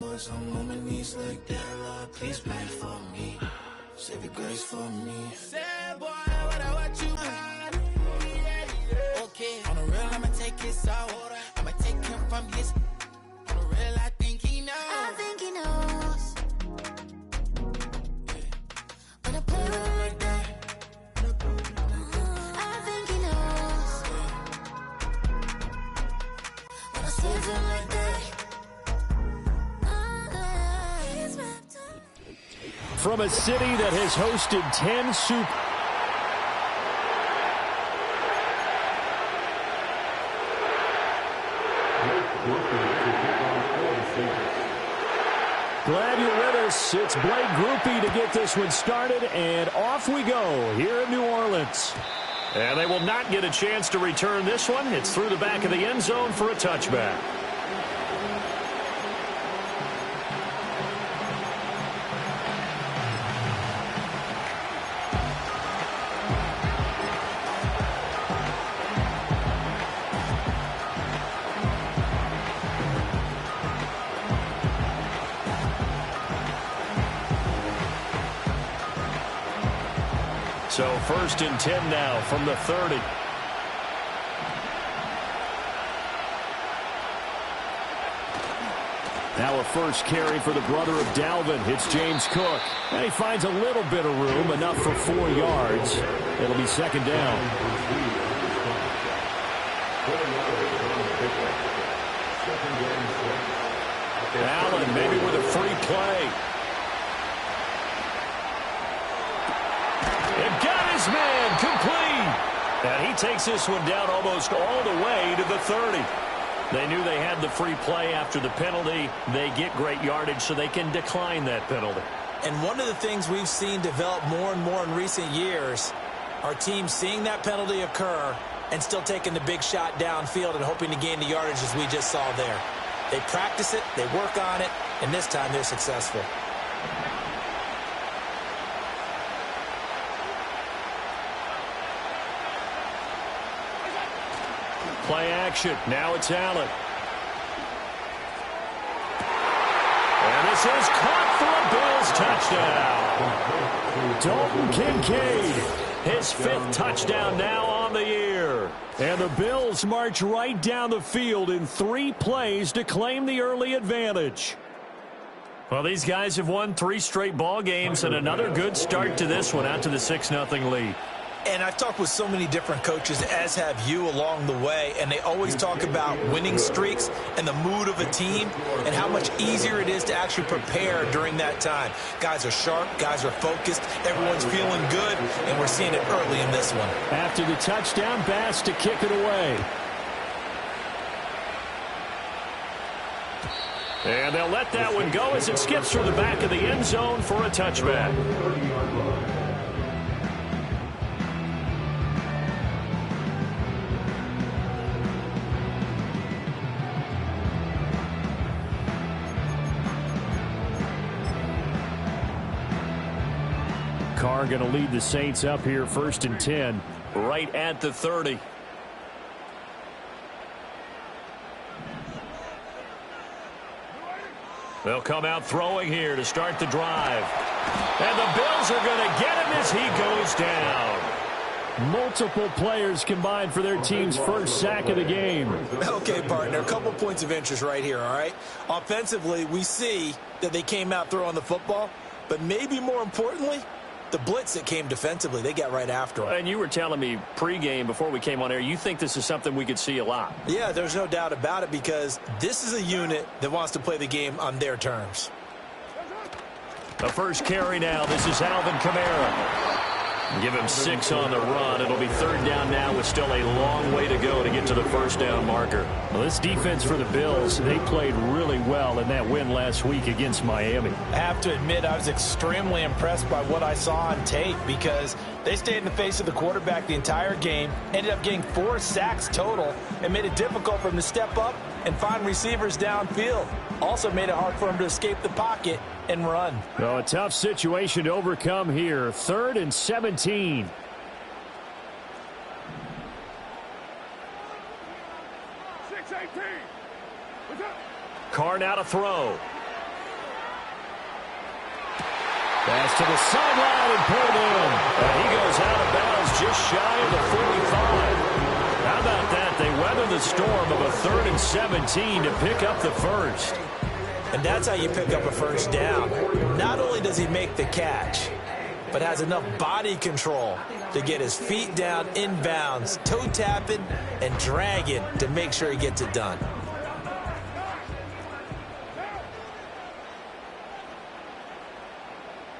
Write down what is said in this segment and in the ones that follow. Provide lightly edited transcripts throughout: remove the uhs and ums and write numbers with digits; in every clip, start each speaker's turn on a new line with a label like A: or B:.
A: I'm on my knees like that, Lord, please pray for me. Save your grace for me. Say, boy, what you want? Okay, on the real, I'ma take his soul. I'ma take him from his. On the real, I think he knows.
B: I think he knows. When I play with him like that. I think he knows. When I save him like that.
C: From a city that has hosted 10 Super Glad you're with us. It's Blake Groupie to get this one started, and off we go here in New Orleans. And they will not get a chance to return this one. It's through the back of the end zone for a touchback. So 1st and 10 now from the 30. Now a first carry for the brother of Dalvin. It's James Cook. And he finds a little bit of room, enough for 4 yards. It'll be 2nd down. Allen maybe with a free play. Man complete, and he takes this one down almost all the way to the 30. They knew they had the free play after the penalty. They get great yardage, so they can decline that penalty.
D: And one of the things we've seen develop more and more in recent years are teams seeing that penalty occur and still taking the big shot downfield and hoping to gain the yardage as we just saw there. They practice it, they work on it, and this time they're successful.
C: Play action. Now it's Allen. And this is caught for a Bills touchdown. Dalton Kincaid, his 5th touchdown now on the year. And the Bills march right down the field in 3 plays to claim the early advantage. Well, these guys have won 3 straight ball games and another good start to this one, out to the 6-0 lead.
D: And I've talked with so many different coaches, as have you, along the way, and they always talk about winning streaks and the mood of a team and how much easier it is to actually prepare during that time. Guys are sharp, guys are focused, everyone's feeling good, and we're seeing it early in this one.
C: After the touchdown, Bass to kick it away. And they'll let that one go as it skips through the back of the end zone for a touchback. Carr going to lead the Saints up here 1st and 10, right at the 30. They'll come out throwing here to start the drive. And the Bills are going to get him as he goes down. Multiple players combined for their team's 1st sack of the game.
D: Okay, partner, a couple points of interest right here, all right? Offensively, we see that they came out throwing the football, but maybe more importantly, the blitz that came defensively, they got right after him.
C: And you were telling me pregame before we came on air, you think this is something we could see a lot.
D: Yeah, there's no doubt about it, because this is a unit that wants to play the game on their terms.
C: The first carry now. This is Alvin Kamara. Give him 6 on the run. It'll be 3rd down now with still a long way to go to get to the 1st down marker. Well, this defense for the Bills, they played really well in that win last week against Miami.
D: I have to admit, I was extremely impressed by what I saw on tape, because they stayed in the face of the quarterback the entire game, ended up getting 4 sacks total, and made it difficult for him to step up and find receivers downfield. Also made it hard for him to escape the pocket and run.
C: Well, a tough situation to overcome here. 3rd and 17. Carr now to throw. Pass to the sideline and pulled in. And he goes out of bounds just shy of the 45. How about that? They weather the storm of a 3rd and 17 to pick up the first.
D: And that's how you pick up a first down. Not only does he make the catch, but has enough body control to get his feet down inbounds, toe tapping and dragging to make sure he gets it done.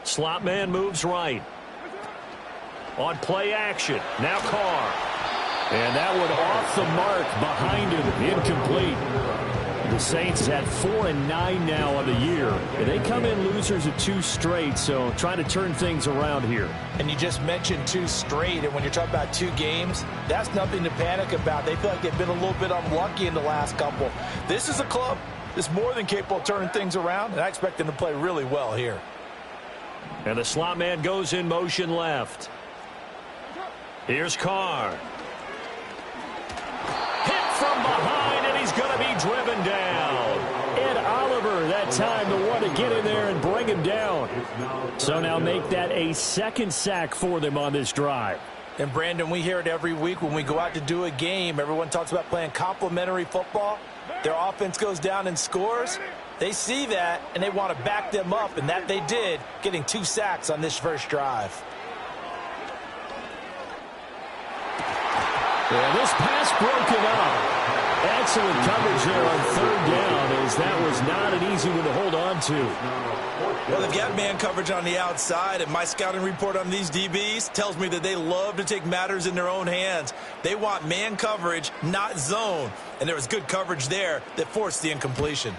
C: Slot man moves right. On play action. Now Carr. And that one off the mark behind him. Incomplete. The Saints had 4-9 now on the year. And they come in losers of 2 straight, so trying to turn things around here.
D: And you just mentioned 2 straight, and when you're talking about 2 games, that's nothing to panic about. They feel like they've been a little bit unlucky in the last couple. This is a club that's more than capable of turning things around, and I expect them to play really well here.
C: And the slot man goes in motion left. Here's Carr. Hit from behind, and he's going to be driven down. Ed Oliver that time the one to get in there and bring him down. So now make that a 2nd sack for them on this drive.
D: And, Brandon, we hear it every week when we go out to do a game. Everyone talks about playing complementary football. Their offense goes down and scores. They see that, and they want to back them up, and that they did, getting 2 sacks on this first drive.
C: Yeah, this pass broken up. Excellent coverage there on 3rd down, as that was not an easy one to hold on to.
D: Well, they've got man coverage on the outside, and my scouting report on these DBs tells me that they love to take matters in their own hands. They want man coverage, not zone. And there was good coverage there that forced the incompletion.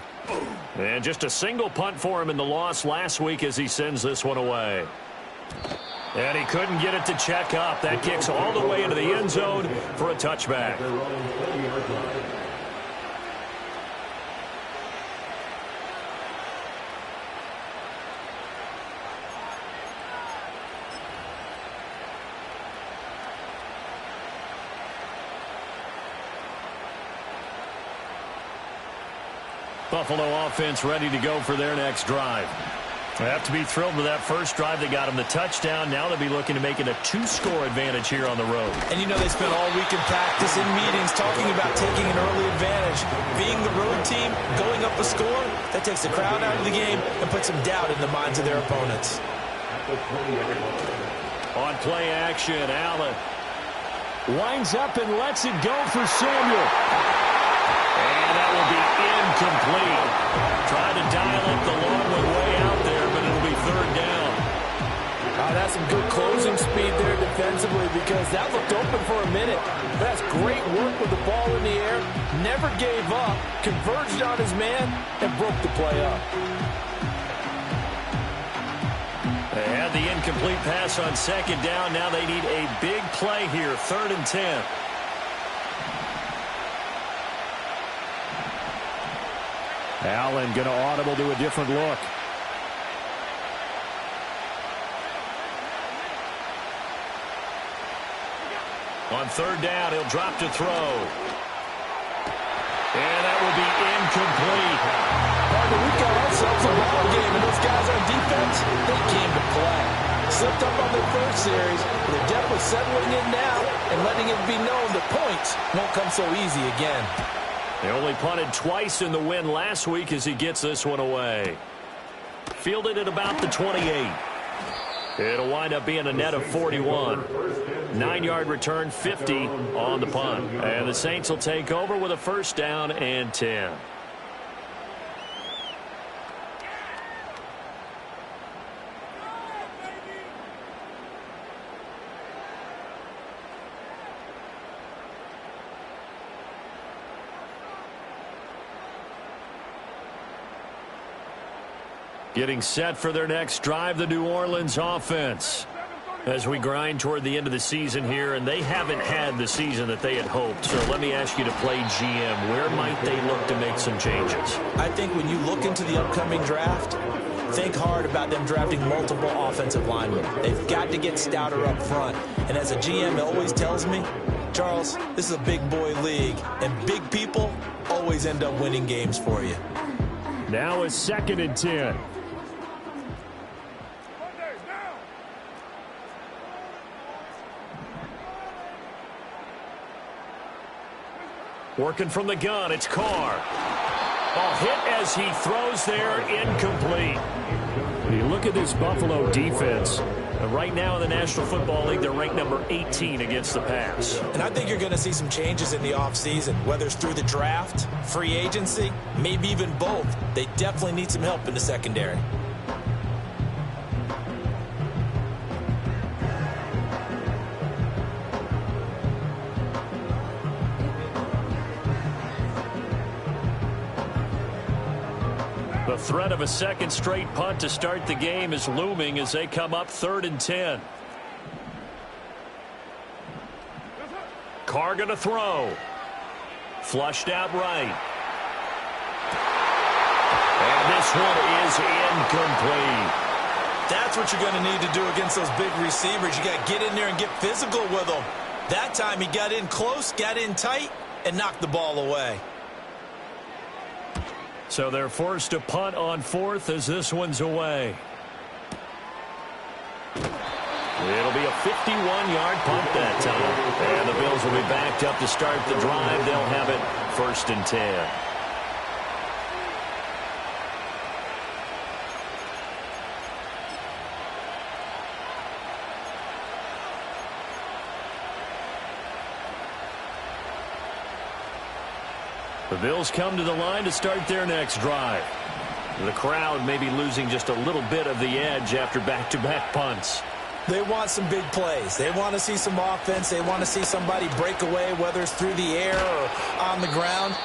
C: And just a single punt for him in the loss last week as he sends this one away. And he couldn't get it to check up. That kicks all the way into the end zone for a touchback. Buffalo offense ready to go for their next drive. They have to be thrilled with that first drive. They got him the touchdown. Now they'll be looking to make it a 2-score advantage here on the road.
D: And you know they spent all week in practice, in meetings, talking about taking an early advantage. Being the road team, going up a score, that takes the crowd out of the game and puts some doubt in the minds of their opponents.
C: On play action, Allen winds up and lets it go for Samuel. And that will be incomplete. Trying to dial up the long one way out there, but it'll be 3rd down.
E: That's some good closing speed there defensively, because that looked open for a minute. That's great work with the ball in the air. Never gave up, converged on his man, and broke the play up.
C: They had the incomplete pass on 2nd down. Now they need a big play here, 3rd and 10. Allen going to audible to a different look. On 3rd down, he'll drop to throw. And that will be incomplete.
E: We've got ourselves a ball game, and those guys on defense, they came to play. Slipped up on their first series, but they're definitely settling in now and letting it be known that points won't come so easy again.
C: They only punted twice in the win last week as he gets this one away. Fielded at about the 28. It'll wind up being a net of 41. 9-yard return, 50 on the punt. And the Saints will take over with a 1st down and 10. Getting set for their next drive, the New Orleans offense. As we grind toward the end of the season here, and they haven't had the season that they had hoped. So let me ask you to play GM. Where might they look to make some changes?
D: I think when you look into the upcoming draft, think hard about them drafting multiple offensive linemen. They've got to get stouter up front. And as a GM always tells me, Charles, this is a big boy league, and big people always end up winning games for you.
C: Now is 2nd and 10. Working from the gun, it's Carr. Ball hit as he throws there, incomplete. You look at this Buffalo defense. Right now in the National Football League, they're ranked number 18 against the pass.
D: And I think you're going to see some changes in the offseason, whether it's through the draft, free agency, maybe even both. They definitely need some help in the secondary.
C: The threat of a second straight punt to start the game is looming as they come up 3rd and 10. Carr going to throw. Flushed out right. And this one is incomplete.
D: That's what you're going to need to do against those big receivers. You got to get in there and get physical with them. That time he got in close, got in tight, and knocked the ball away.
C: So they're forced to punt on 4th as this one's away. It'll be a 51-yard punt that time. And the Bills will be backed up to start the drive. They'll have it 1st and 10. The Bills come to the line to start their next drive. The crowd may be losing just a little bit of the edge after back-to-back punts.
D: They want some big plays. They want to see some offense. They want to see somebody break away, whether it's through the air or on the ground.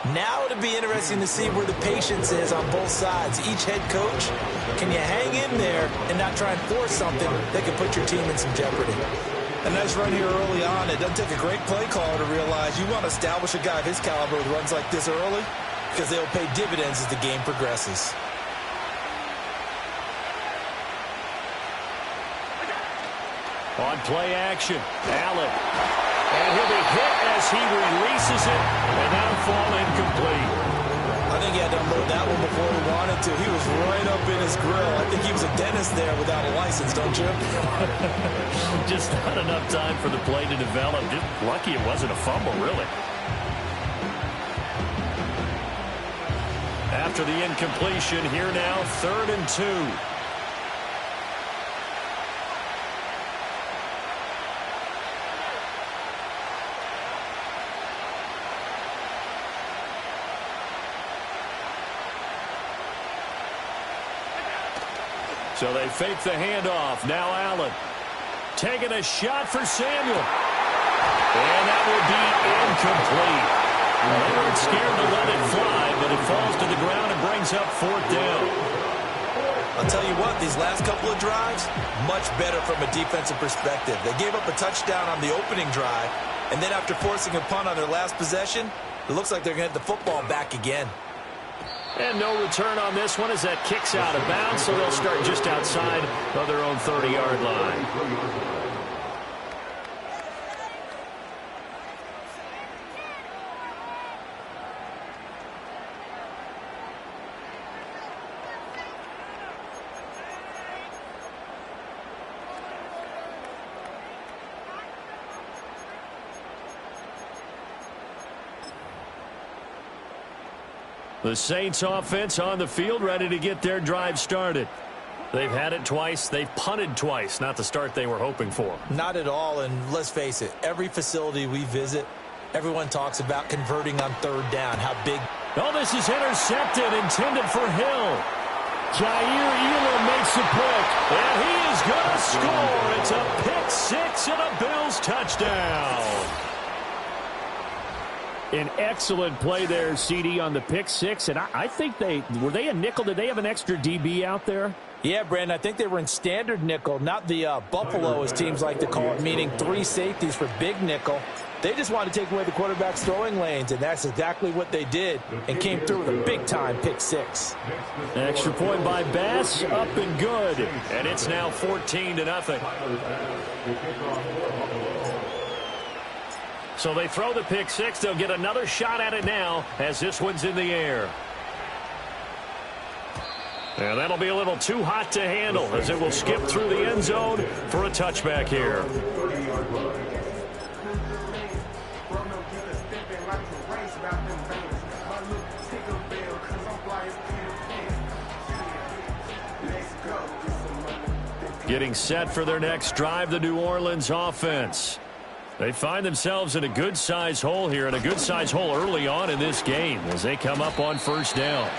D: Now it'll be interesting to see where the patience is on both sides. Each head coach, can you hang in there and not try and force something that could put your team in some jeopardy? A nice run here early on. It doesn't take a great play caller to realize you want to establish a guy of his caliber with runs like this early because they'll pay dividends as the game progresses.
C: On play action, Allen. And he'll be hit as he releases it, and that'll fall incomplete.
D: I think he had to unload that one before he wanted to. He was right up in his grill. I think he was a dentist there without a license, don't you?
C: Just not enough time for the play to develop. Just lucky it wasn't a fumble, really. After the incompletion, here now, 3rd and 2. So they fake the handoff. Now Allen taking a shot for Samuel. And that will be incomplete. Well, they weren't scared to let it fly, but it falls to the ground and brings up 4th down.
D: I'll tell you what, these last couple of drives, much better from a defensive perspective. They gave up a touchdown on the opening drive, and then after forcing a punt on their last possession, it looks like they're going to get the football back again.
C: And no return on this one as that kicks out of bounds, so they'll start just outside of their own 30-yard line. The Saints offense on the field, ready to get their drive started. They've had it twice. They've punted twice. Not the start they were hoping for.
D: Not at all, and let's face it, every facility we visit, everyone talks about converting on 3rd down, how big.
C: Oh, this is intercepted, intended for Hill. Jair Elam makes the pick, and he is going to score. It's a pick six and a Bills touchdown. An excellent play there, CD, on the pick six. And I think were they a nickel? Did they have an extra DB out there?
D: Yeah, Brandon, I think they were in standard nickel, not the Buffalo, as teams like to call it, meaning 3 safeties for big nickel. They just wanted to take away the quarterback's throwing lanes, and that's exactly what they did and came through with a big-time pick six.
C: Extra point by Bass, up and good. And it's now 14-0. So they throw the pick six. They'll get another shot at it now as this one's in the air. And that'll be a little too hot to handle as it will skip through the end zone for a touchback here. Getting set for their next drive, the New Orleans offense. They find themselves in a good-sized hole here, and a good-sized hole early on in this game as they come up on first down.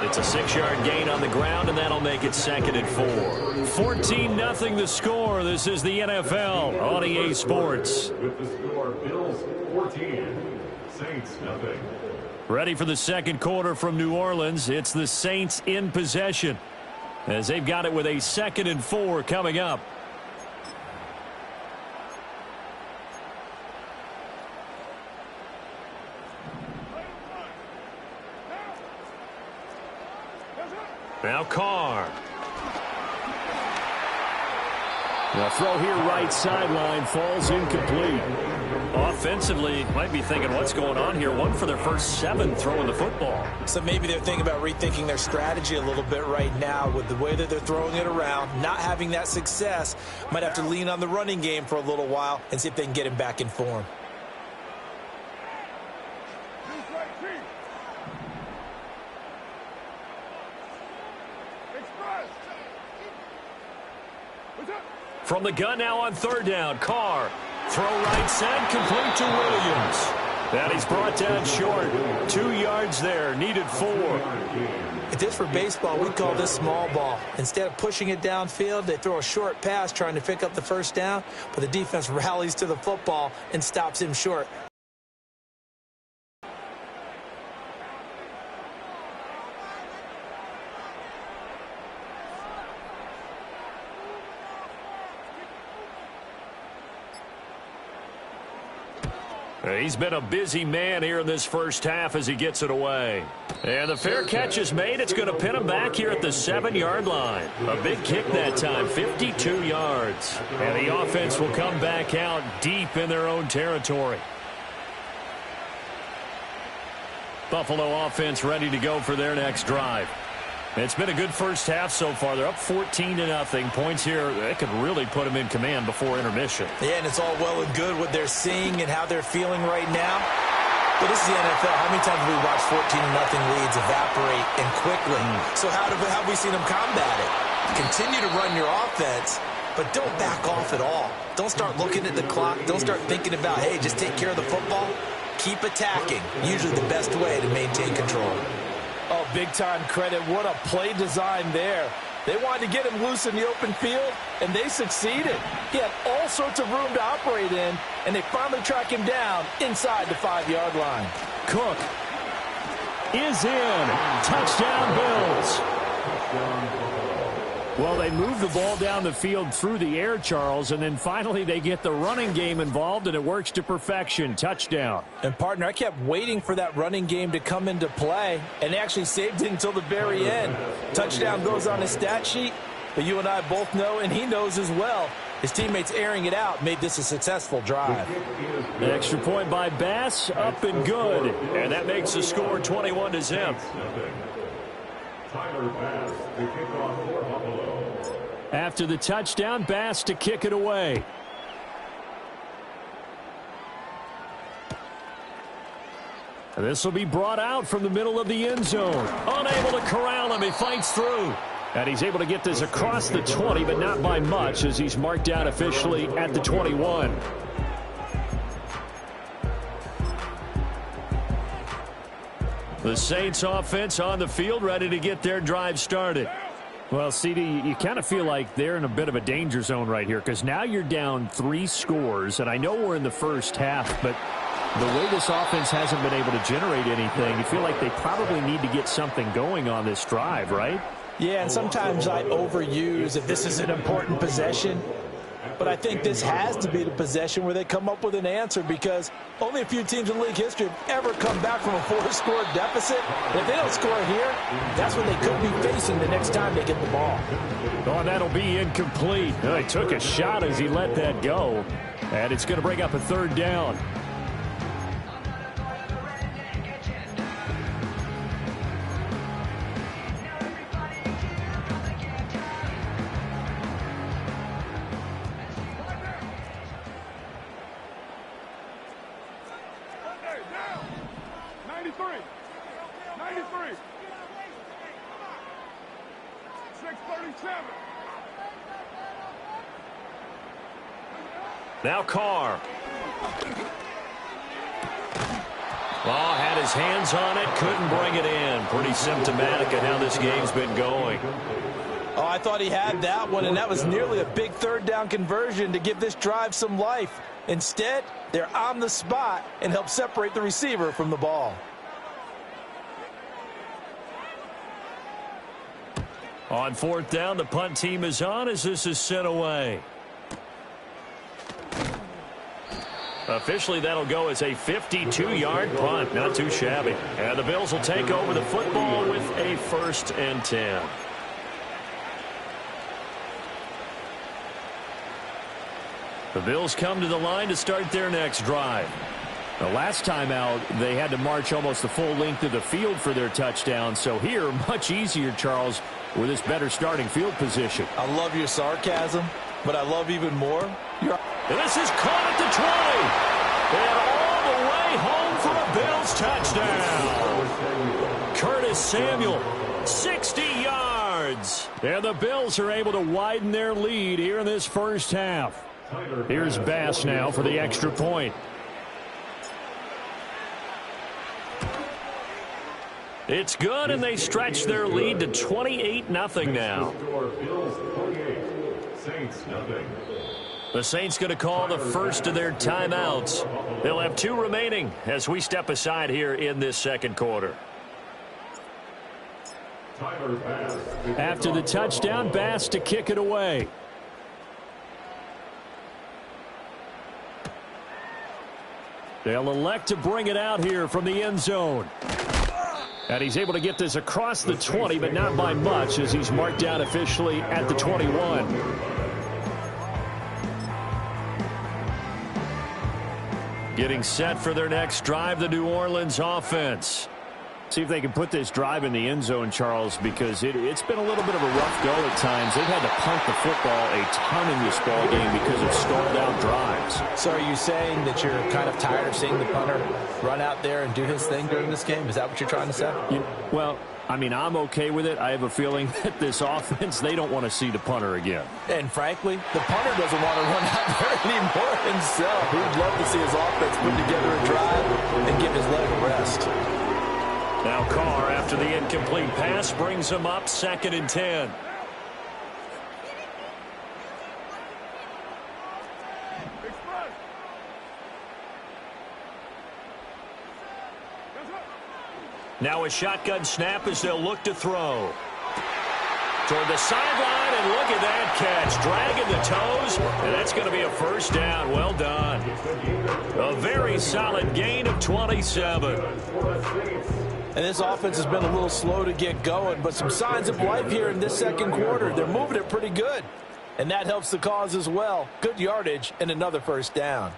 C: It's a 6-yard gain on the ground, and that'll make it 2nd and 4. 14-0 the score. This is the NFL on EA Sports.
F: With the score, Bills 14, Saints nothing.
C: Ready for the second quarter from New Orleans. It's the Saints in possession as they've got it with a 2nd and 4 coming up. Now Carr. The throw here right sideline falls incomplete. Offensively, might be thinking what's going on here. One for their first 7 throwing the football.
D: So maybe they're thinking about rethinking their strategy a little bit right now with the way that they're throwing it around, not having that success. Might have to lean on the running game for a little while and see if they can get him back in form.
C: From the gun now on 3rd down. Carr. Throw right side, complete to Williams. And he's brought down short. 2 yards there, needed 4.
D: If this were baseball, we'd call this small ball. Instead of pushing it downfield, they throw a short pass trying to pick up the first down, but the defense rallies to the football and stops him short.
C: He's been a busy man here in this first half as he gets it away. And the fair catch is made. It's going to pin him back here at the 7-yard line. A big kick that time, 52 yards. And the offense will come back out deep in their own territory. Buffalo offense ready to go for their next drive. It's been a good first half so far. They're up 14-0. Points here, that could really put them in command before intermission.
D: Yeah, and it's all well and good what they're seeing and how they're feeling right now. But this is the NFL. How many times have we watched 14-0 leads evaporate and quickly? So how have we seen them combat it? Continue to run your offense, but don't back off at all. Don't start looking at the clock. Don't start thinking about, hey, just take care of the football. Keep attacking. Usually the best way to maintain control.
E: Oh, big-time credit. What a play design there. They wanted to get him loose in the open field, and they succeeded. He had all sorts of room to operate in, and they finally track him down inside the 5-yard line.
C: Cook is in. Touchdown, Bills. Well, they move the ball down the field through the air, Charles, and then finally they get the running game involved, and it works to perfection. Touchdown.
E: And, partner, I kept waiting for that running game to come into play, and they actually saved it until the very end. Touchdown goes on his stat sheet, but you and I both know, and he knows as well, his teammates airing it out made this a successful drive.
C: The extra point by Bass, up and good. And that makes the score 21-0.
F: Tyler Bass, the kickoff for Buffalo.
C: After the touchdown, Bass to kick it away. This will be brought out from the middle of the end zone. Unable to corral him. He fights through. And he's able to get this across the 20, but not by much as he's marked down officially at the 21. The Saints offense on the field ready to get their drive started. Well, CD, you kind of feel like they're in a bit of a danger zone right here because now you're down 3 scores, and I know we're in the first half, but the way this offense hasn't been able to generate anything, you feel like they probably need to get something going on this drive, right?
E: Yeah, and sometimes I overuse if this is an important possession. But I think this has to be the possession where they come up with an answer because only a few teams in league history have ever come back from a 4-score deficit. And if they don't score here, that's what they could be facing the next time they get the ball.
C: Oh, and that'll be incomplete. He took a shot as he let that go. And it's going to bring up a 3rd down. Now Carr. Oh, had his hands on it, couldn't bring it in. Pretty symptomatic of how this game's been going.
E: Oh, I thought he had that one, and that was nearly a big third down conversion to give this drive some life. Instead, they're on the spot and help separate the receiver from the ball.
C: On fourth down, the punt team is on as this is sent away. Officially, that'll go as a 52-yard punt. Not too shabby. And the Bills will take over the football with a 1st and 10. The Bills come to the line to start their next drive. The last time out, they had to march almost the full length of the field for their touchdown. So here, much easier, Charles, with this better starting field position.
E: I love your sarcasm, but I love even more your...
C: And this is caught at the 20. And all the way home for a Bills touchdown. Curtis Samuel, 60 yards. And the Bills are able to widen their lead here in this first half. Here's Bass now for the extra point. It's good, and they stretch their lead to 28-0 now. The Saints going to call the first of their timeouts. They'll have 2 remaining as we step aside here in this second quarter. After the touchdown, Bass to kick it away. They'll elect to bring it out here from the end zone. And he's able to get this across the 20, but not by much as he's marked down officially at the 21. Getting set for their next drive, the New Orleans offense. See if they can put this drive in the end zone, Charles, because it's been a little bit of a rough go at times. They've had to punt the football a ton in this ball game because of stalled out drives.
E: So are you saying that you're kind of tired of seeing the punter run out there and do his thing during this game? Is that what you're trying to say?
C: Well, I mean, I'm okay with it. I have a feeling that this offense, they don't want to see the punter again.
E: And frankly, the punter doesn't want to run out there anymore himself. He'd love to see his offense put together a drive and give his leg a rest.
C: Now Carr, after the incomplete pass, brings him up 2nd and 10. Now a shotgun snap as they'll look to throw. Toward the sideline, and look at that catch. Dragging the toes, and that's going to be a first down. Well done. A very solid gain of 27.
E: And this offense has been a little slow to get going, but some signs of life here in this second quarter. They're moving it pretty good, and that helps the cause as well. Good yardage and another first down.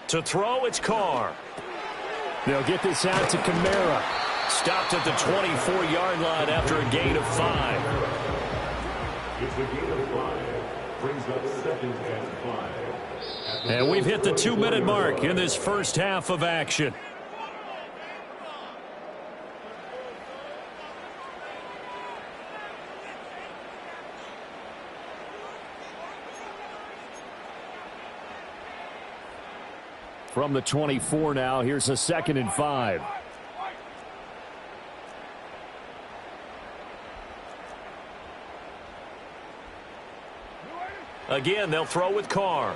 C: To throw, it's Carr. They'll get this out to Kamara. Stopped at the 24-yard line after a gain of 5.
F: It's a gain of 5. Brings up 2nd and 5.
C: And we've hit the 2-minute mark in this first half of action. From the 24 now, here's a 2nd and 5. Again, they'll throw with Carr.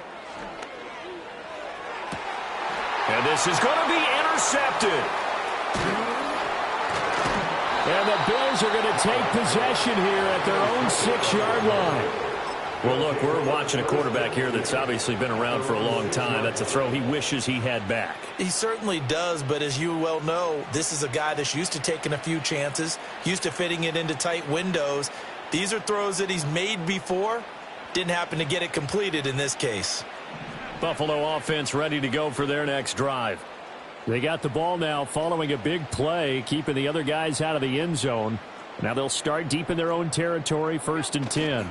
C: And this is going to be intercepted. And the Bills are going to take possession here at their own 6-yard line. Well, look, we're watching a quarterback here that's obviously been around for a long time. That's a throw he wishes he had back.
E: He certainly does, but as you well know, this is a guy that's used to taking a few chances, used to fitting it into tight windows. These are throws that he's made before. Didn't happen to get it completed in this case.
C: Buffalo offense ready to go for their next drive. They got the ball now following a big play, keeping the other guys out of the end zone. Now they'll start deep in their own territory, 1st and 10.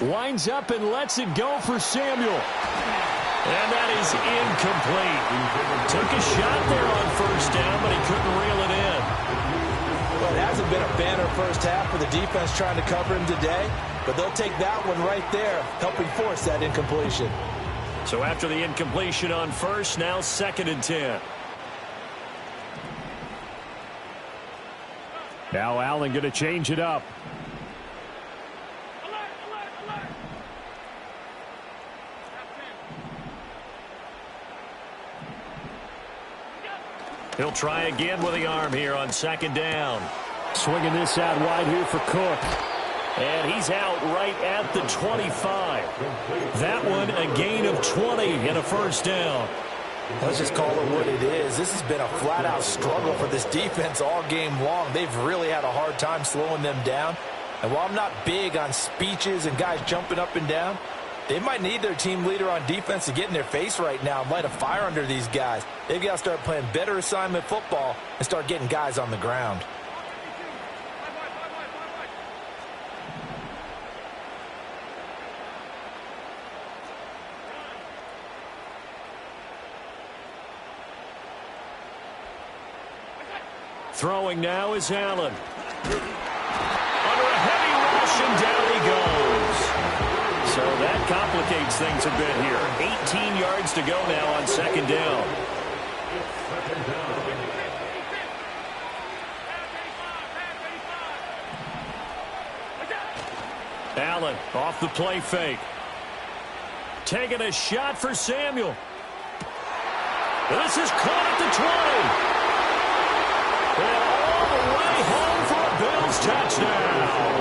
C: Winds up and lets it go for Samuel. And that is incomplete. Took a shot there on first down, but he couldn't reel it in.
E: Well, it hasn't been a banner first half for the defense trying to cover him today, but they'll take that one right there, helping force that incompletion.
C: So after the incompletion on first, now 2nd and 10. Now Allen going to change it up. He'll try again with the arm here on 2nd down. Swinging this out wide here for Cook. And he's out right at the 25. That one a gain of 20 and a first down.
E: Let's just call it what it is. This has been a flat-out struggle for this defense all game long. They've really had a hard time slowing them down. And while I'm not big on speeches and guys jumping up and down, they might need their team leader on defense to get in their face right now and light a fire under these guys. They've got to start playing better assignment football and start getting guys on the ground.
C: Throwing now is Allen. Under a heavy rush, and down he goes. So that complicates things a bit here. 18 yards to go now on 2nd down. Allen off the play fake. Taking a shot for Samuel. This is caught at the 20. And all the way home for a Bills touchdown.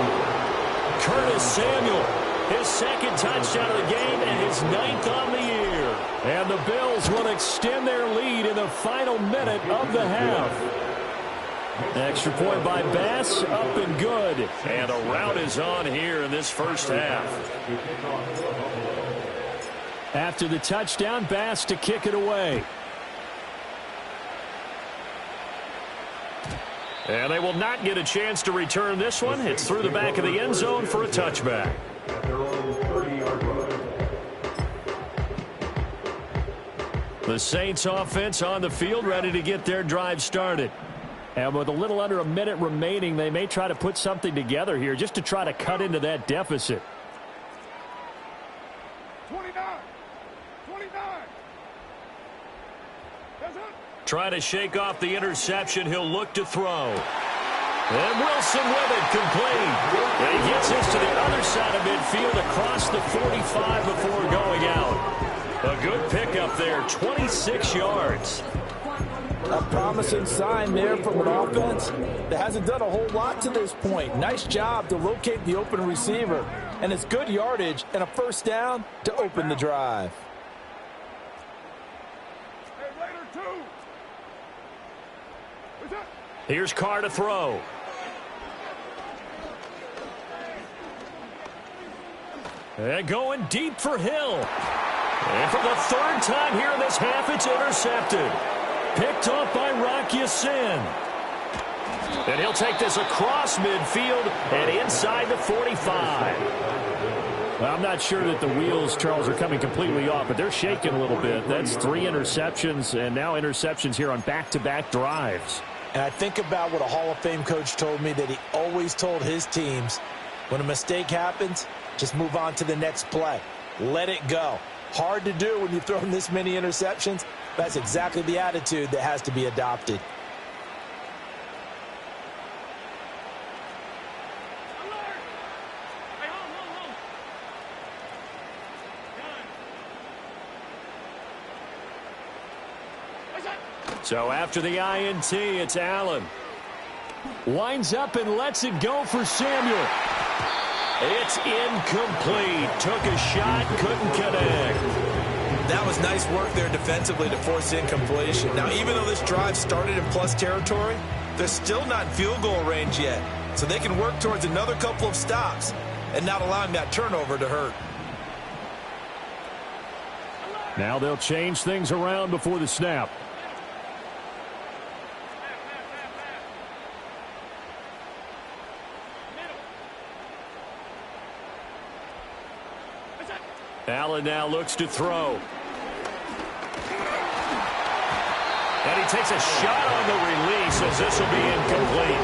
C: Curtis Samuel, his 2nd touchdown of the game and his 9th on the year. And the Bills will extend their lead in the final minute of the half. Extra point by Bass, up and good. And a rout is on here in this first half. After the touchdown, Bass to kick it away. And they will not get a chance to return this one. It's through the back of the end zone for a touchback. The Saints offense on the field ready to get their drive started. And with a little under a minute remaining, they may try to put something together here just to try to cut into that deficit.
F: 29.
C: Try to shake off the interception. He'll look to throw. And Wilson with it, complete. And he gets this to the other side of midfield across the 45 before going out. A good pickup there, 26 yards.
E: A promising sign there from an offense that hasn't done a whole lot to this point. Nice job to locate the open receiver. And it's good yardage and a first down to open the drive.
C: Here's Carr to throw. And going deep for Hill. And for the 3rd time here in this half, it's intercepted. Picked off by Rocky Sin. And he'll take this across midfield and inside the 45. Well, I'm not sure that the wheels, Charles, are coming completely off, but they're shaking a little bit. That's 3 interceptions, and now interceptions here on back-to-back drives.
E: And I think about what a Hall of Fame coach told me, that he always told his teams, when a mistake happens, just move on to the next play. Let it go. Hard to do when you've thrown this many interceptions. That's exactly the attitude that has to be adopted.
C: So after the INT, it's Allen. Winds up and lets it go for Samuel. It's incomplete. Took a shot, couldn't connect.
D: That was nice work there defensively to force incompletion. Now, even though this drive started in plus territory, they're still not in field goal range yet. So they can work towards another couple of stops and not allowing that turnover to hurt.
C: Now they'll change things around before the snap. Allen now looks to throw. And he takes a shot on the release as this will be incomplete.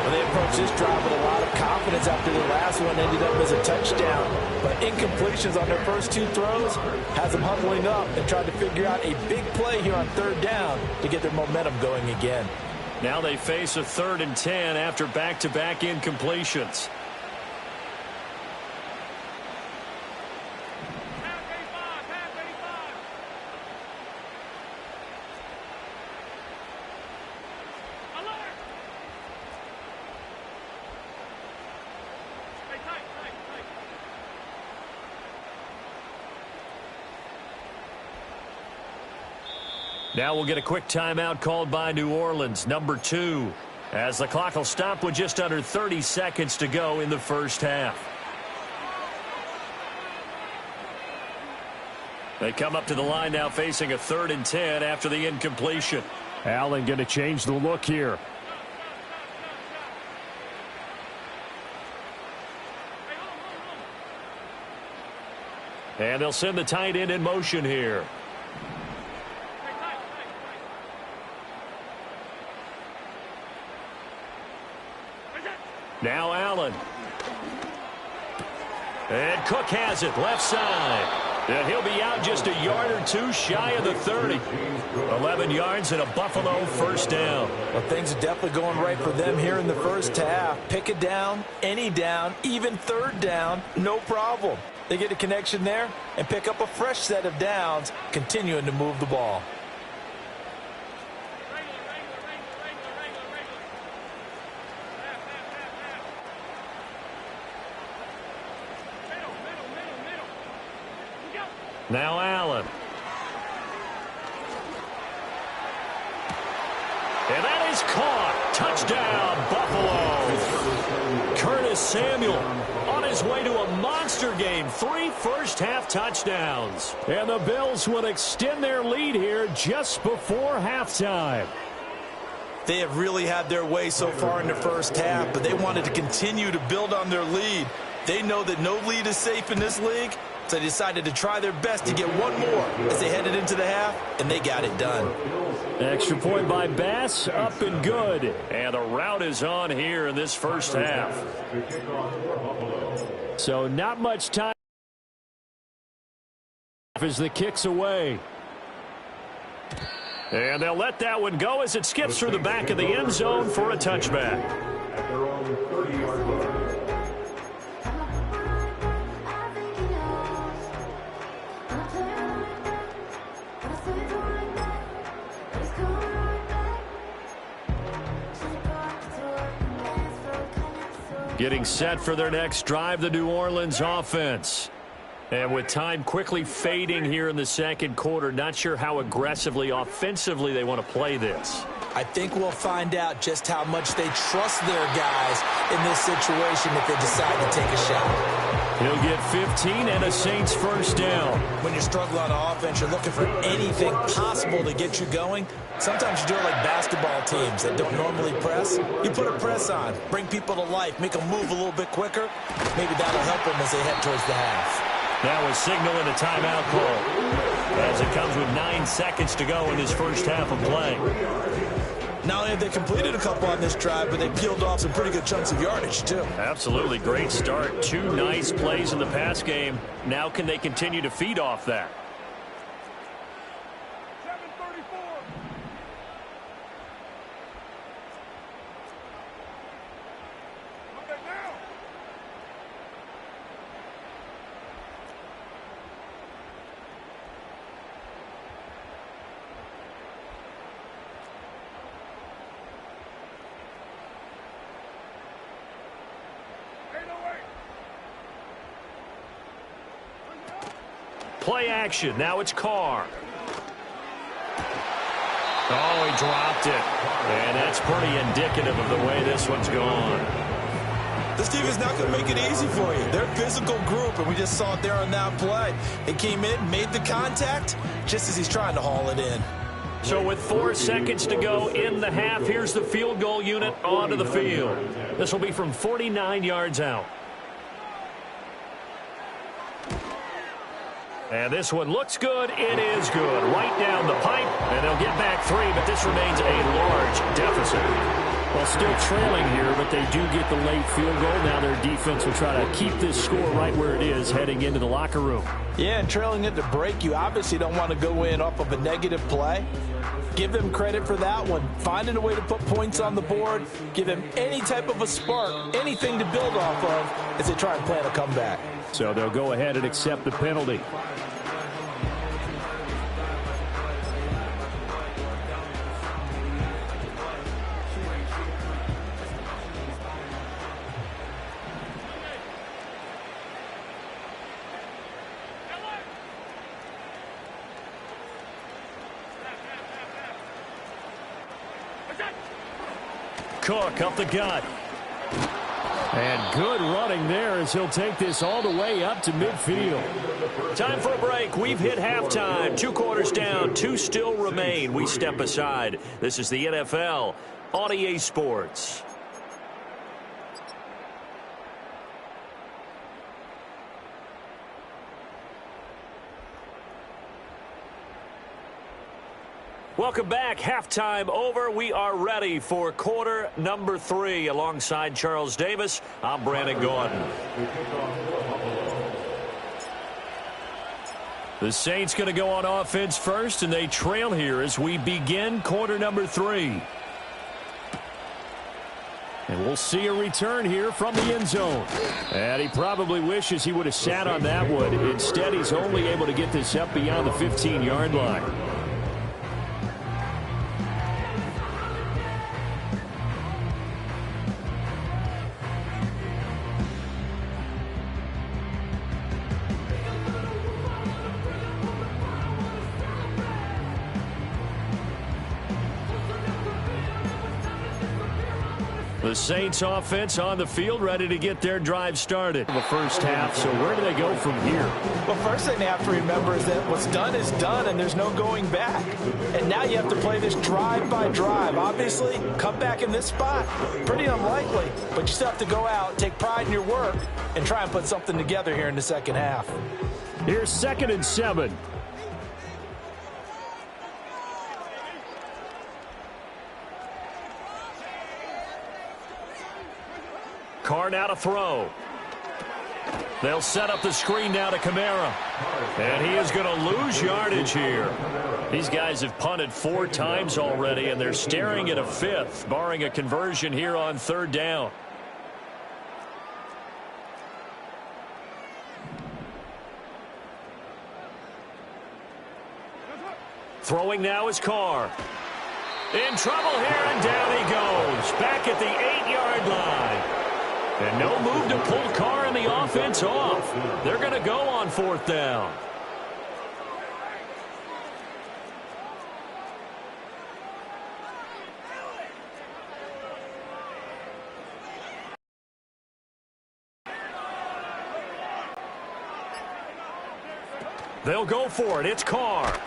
E: Well, they approached this drive with a lot of confidence after the last one ended up as a touchdown. But incompletions on their first two throws has them huddling up and trying to figure out a big play here on third down to get their momentum going again.
C: Now they face a 3rd and 10 after back-to-back incompletions. Now we'll get a quick timeout called by New Orleans, number 2, as the clock will stop with just under 30 seconds to go in the first half. They come up to the line now facing a 3rd and 10 after the incompletion. Allen going to change the look here. And they'll send the tight end in motion here. Now Allen. And Cook has it, left side. And he'll be out just a yard or two shy of the 30. 11 yards and a Buffalo first down.
E: Well, things are definitely going right for them here in the first half. Pick a down, any down, even third down, no problem. They get a connection there and pick up a fresh set of downs, continuing to move the ball.
C: Now Allen. And that is caught. Touchdown, Buffalo. Curtis Samuel on his way to a monster game. 3 first-half touchdowns. And the Bills would extend their lead here just before halftime.
D: They have really had their way so far in the first half, but they wanted to continue to build on their lead. They know that no lead is safe in this league, so they decided to try their best to get one more as they headed into the half, and they got it done.
C: Extra point by Bass, up and good. And the route is on here in this first half. So not much time as the kick's away. And they'll let that one go as it skips through the back of the end zone for a touchback.
F: At their own 30-yard line.
C: Getting set for their next drive, the New Orleans offense. And with time quickly fading here in the second quarter, not sure how aggressively, offensively they want to play this.
D: I think we'll find out just how much they trust their guys in this situation if they decide to take a shot.
C: He'll get 15 and a Saints first down.
D: When you're struggling on offense, you're looking for anything possible to get you going. Sometimes you do it like basketball teams that don't normally press. You put a press on, bring people to life, make them move a little bit quicker. Maybe that'll help them as they head towards the half.
C: Now a signal and a timeout call as it comes with 9 seconds to go in this first half of play.
D: Not only have they completed a couple on this drive, but they peeled off some pretty good chunks of yardage, too.
C: Absolutely great start. 2 nice plays in the pass game. Now can they continue to feed off that? Play action. Now it's Carr. Oh, he dropped it. And that's pretty indicative of the way this one's gone.
D: This team is not going to make it easy for you. They're a physical group, and we just saw it there on that play. They came in, made the contact, just as he's trying to haul it in.
C: So with 4 seconds to go in the half, here's the field goal unit onto the field. This will be from 49 yards out. And this one looks good. It is good. Right down the pipe, and they'll get back 3, but this remains a large deficit. Well, still trailing here, but they do get the late field goal. Now their defense will try to keep this score right where it is heading into the locker room.
E: Yeah, and trailing it to break, you obviously don't want to go in off of a negative play. Give them credit for that one. Finding a way to put points on the board, give them any type of a spark, anything to build off of as they try and plan a comeback.
C: So they'll go ahead and accept the penalty. Cook up the gut. And good running there as he'll take this all the way up to midfield. Time for a break. We've hit halftime. 2 quarters down. 2 still remain. We step aside. This is the NFL on EA Sports. Welcome back. Halftime over. We are ready for quarter number 3. Alongside Charles Davis, I'm Brandon Gordon. The Saints going to go on offense first, and they trail here as we begin quarter number 3. And we'll see a return here from the end zone. And he probably wishes he would have sat on that one. Instead, he's only able to get this up beyond the 15-yard line. The Saints offense on the field, ready to get their drive started. The first half, so where do they go from here?
E: Well, first thing they have to remember is that what's done is done, and there's no going back. And now you have to play this drive by drive. Obviously, come back in this spot, pretty unlikely. But you still have to go out, take pride in your work, and try and put something together here in the second half.
C: Here's 2nd and 7. Carr now to throw. They'll set up the screen now to Kamara. And he is going to lose yardage here. These guys have punted 4 times already, and they're staring at a 5th, barring a conversion here on 3rd down. Throwing now is Carr. In trouble here, and down he goes. Back at the 8-yard line. And no move to pull Carr and the offense off. They're going to go on 4th down. They'll go for it. It's Carr.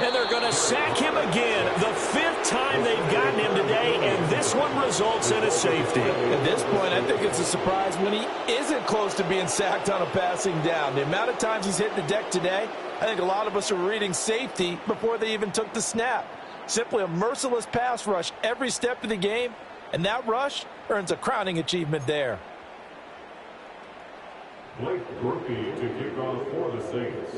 C: And they're going to sack him again. The 5th time they've gotten him today, and this one results in a safety.
E: At this point, I think it's a surprise when he isn't close to being sacked on a passing down. The amount of times he's hit the deck today, I think a lot of us are reading safety before they even took the snap. Simply a merciless pass rush every step of the game, and that rush earns a crowning achievement there.
F: Blake Murphy to kick off for the Saints.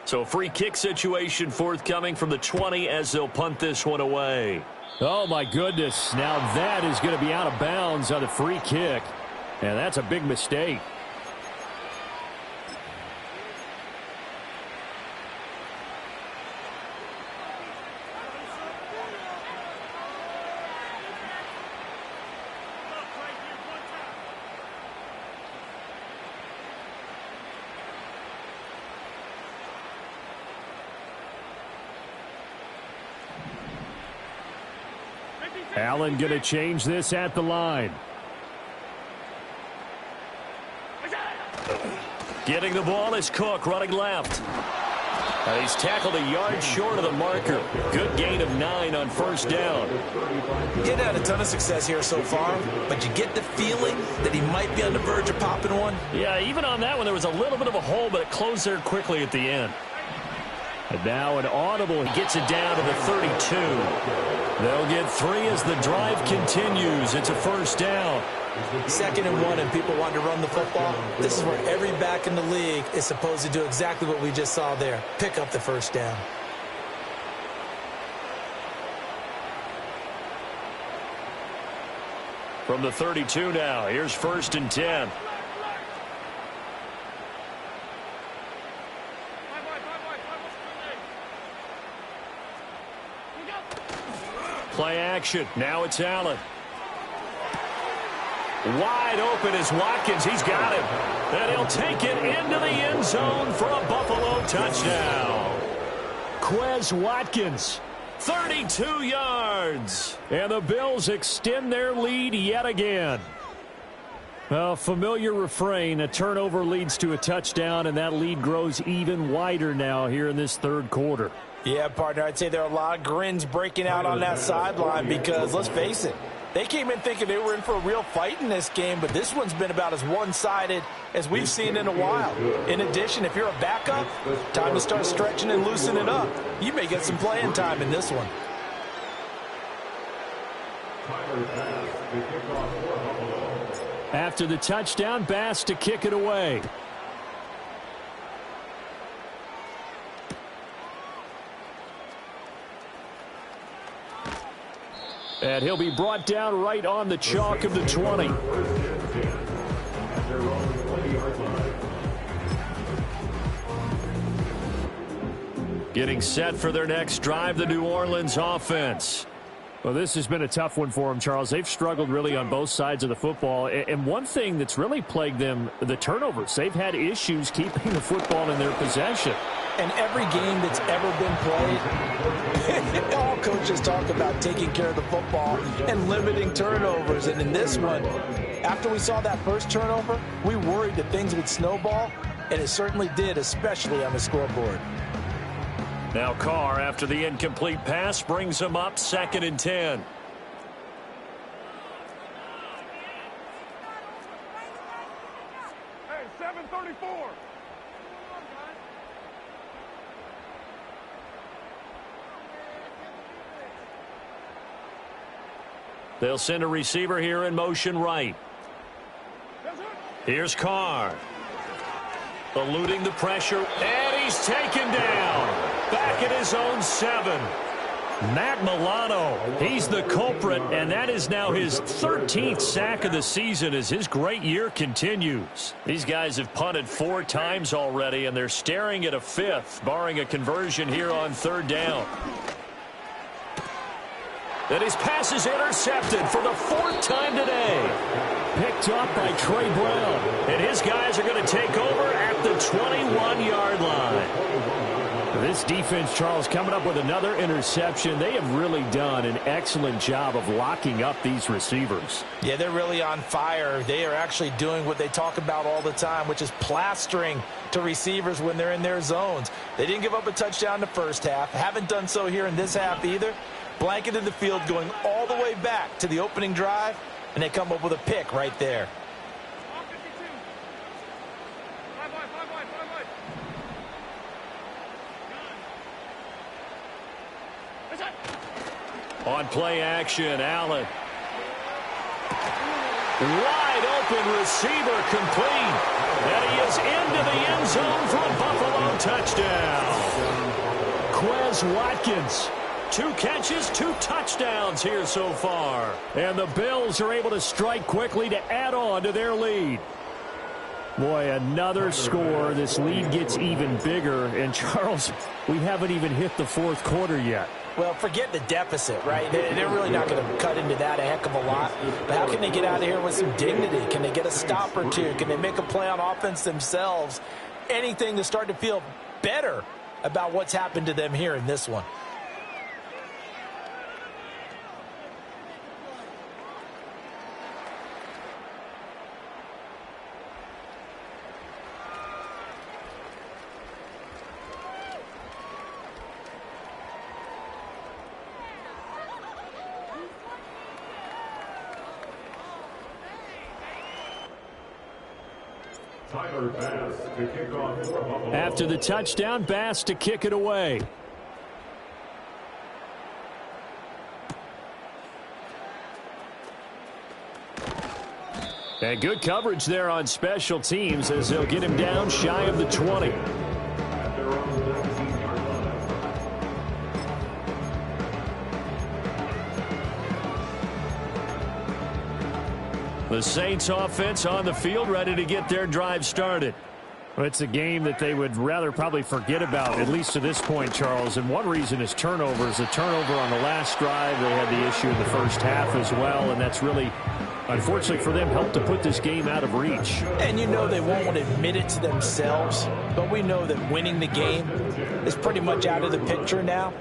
C: So free kick situation forthcoming from the 20 as they'll punt this one away. Oh, my goodness. Now that is going to be out of bounds on the free kick. And that's a big mistake. Allen going to change this at the line. Getting the ball is Cook running left. He's tackled a yard short of the marker. Good gain of 9 on first down.
D: He hadn't had a ton of success here so far, but you get the feeling that he might be on the verge of popping one.
C: Yeah, even on that one, there was a little bit of a hole, but it closed there quickly at the end. And now an audible. He gets it down to the 32. They'll get 3 as the drive continues. It's a first down.
D: 2nd and 1, and people want to run the football. This is where every back in the league is supposed to do exactly what we just saw there. Pick up the first down.
C: From the 32 now, here's 1st and 10. Play action. Now it's Allen. Wide open is Watkins. He's got it. And he'll take it into the end zone for a Buffalo touchdown. Quez Watkins, 32 yards. And the Bills extend their lead yet again. A familiar refrain, a turnover leads to a touchdown, and that lead grows even wider now here in this third quarter.
D: Yeah, partner, I'd say there are a lot of grins breaking out on that sideline because, let's face it, they came in thinking they were in for a real fight in this game, but this one's been about as one-sided as we've seen in a while. In addition, if you're a backup, time to start stretching and loosening up. You may get some playing time in this one.
C: After the touchdown, Bass to kick it away. And he'll be brought down right on the chalk of the 20. Getting set for their next drive, the New Orleans offense. Well, this has been a tough one for them, Charles. They've struggled really on both sides of the football. And one thing that's really plagued them, the turnovers. They've had issues keeping the football in their possession.
D: And every game that's ever been played, all coaches talk about taking care of the football and limiting turnovers. And in this one, after we saw that first turnover, we worried that things would snowball, and it certainly did, especially on the scoreboard.
C: Now Carr, after the incomplete pass, brings him up 2nd and 10.
G: Hey, 734.
C: They'll send a receiver here in motion right. Here's Carr. Eluding the pressure, and he's taken down. Back at his own 7. Matt Milano, he's the culprit, and that is now his 13th sack of the season as his great year continues. These guys have punted 4 times already, and they're staring at a 5th, barring a conversion here on 3rd down. And his pass is intercepted for the 4th time today. Picked up by Trey Brown. And his guys are going to take over at the 21-yard line. This defense, Charles, coming up with another interception. They have really done an excellent job of locking up these receivers.
D: Yeah, they're really on fire. They are actually doing what they talk about all the time, which is plastering to receivers when they're in their zones. They didn't give up a touchdown in the first half. Haven't done so here in this half either. Blanketed the field going all the way back to the opening drive, and they come up with a pick right there.
C: On play action, Allen. Wide open receiver complete. And he is into the end zone for a Buffalo touchdown. Quez Watkins. 2 catches, 2 touchdowns here so far. And the Bills are able to strike quickly to add on to their lead. Boy, another score. This lead gets even bigger. And, Charles, we haven't even hit the 4th quarter yet.
D: Well, forget the deficit, right? They're really not going to cut into that a heck of a lot. But how can they get out of here with some dignity? Can they get a stop or 2? Can they make a play on offense themselves? Anything to start to feel better about what's happened to them here in this one.
F: Tyler Bass to kick off for Buffalo.
C: After the touchdown, Bass to kick it away. And good coverage there on special teams as they'll get him down shy of the 20.
F: At their own 19-yard line.
C: The Saints offense on the field, ready to get their drive started.
G: Well, it's a game that they would rather probably forget about, at least to this point, Charles. And one reason is turnovers. A turnover on the last drive. They had the issue in the first half as well, and that's really, unfortunately for them, helped to put this game out of reach.
D: And you know they won't admit it to themselves, but we know that winning the game is pretty much out of the picture now.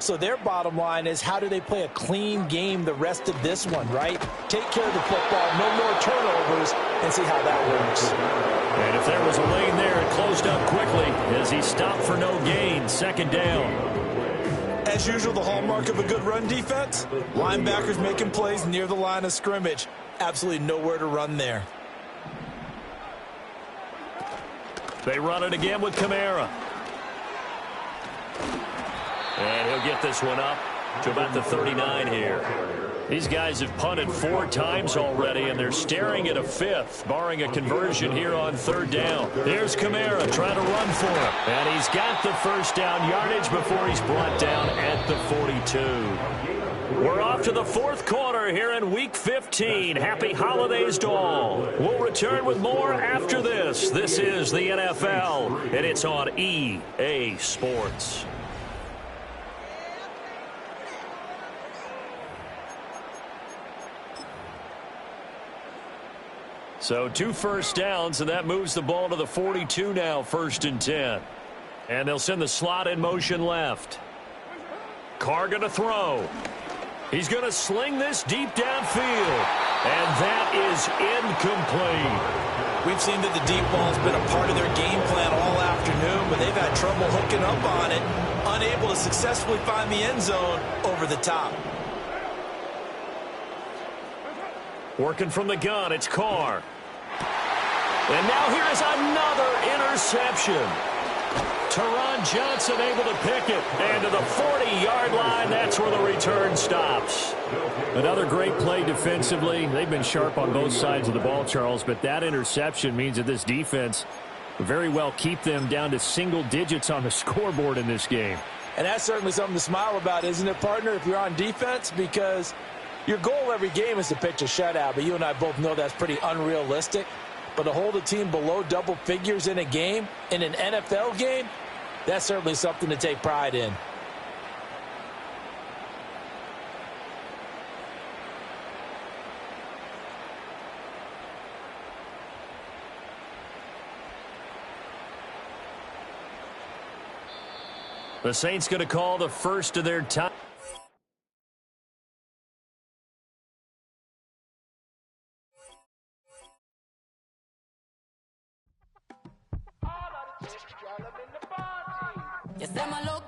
D: So their bottom line is, how do they play a clean game the rest of this one, right? Take care of the football, no more turnovers, and see how that works.
C: And if there was a lane there, it closed up quickly as he stopped for no gain. Second down.
D: As usual, the hallmark of a good run defense, linebackers making plays near the line of scrimmage. Absolutely nowhere to run there.
C: They run it again with Kamara. And he'll get this one up to about the 39 here. These guys have punted 4 times already, and they're staring at a 5th, barring a conversion here on 3rd down. Here's Kamara trying to run for him. And he's got the first down yardage before he's brought down at the 42. We're off to the 4th quarter here in Week 15. Happy holidays to all. We'll return with more after this. This is the NFL, and it's on EA Sports. So 2 first downs, and that moves the ball to the 42 now, 1st and 10. And they'll send the slot in motion left. Carr going to throw. He's going to sling this deep downfield. And that is incomplete.
D: We've seen that the deep ball has been a part of their game plan all afternoon, but they've had trouble hooking up on it, unable to successfully find the end zone over the top.
C: Working from the gun, it's Carr. And now here is another interception. Teron Johnson able to pick it. And to the 40-yard line, that's where the return stops.
G: Another great play defensively. They've been sharp on both sides of the ball, Charles, but that interception means that this defense very well keep them down to single digits on the scoreboard in this game.
D: And that's certainly something to smile about, isn't it, partner, if you're on defense? Because your goal every game is to pitch a shutout, but you and I both know that's pretty unrealistic. But to hold a team below double figures in a game, in an NFL game, that's certainly something to take pride in.
C: The Saints going to call the first of their time.
B: Yes, I'm alone.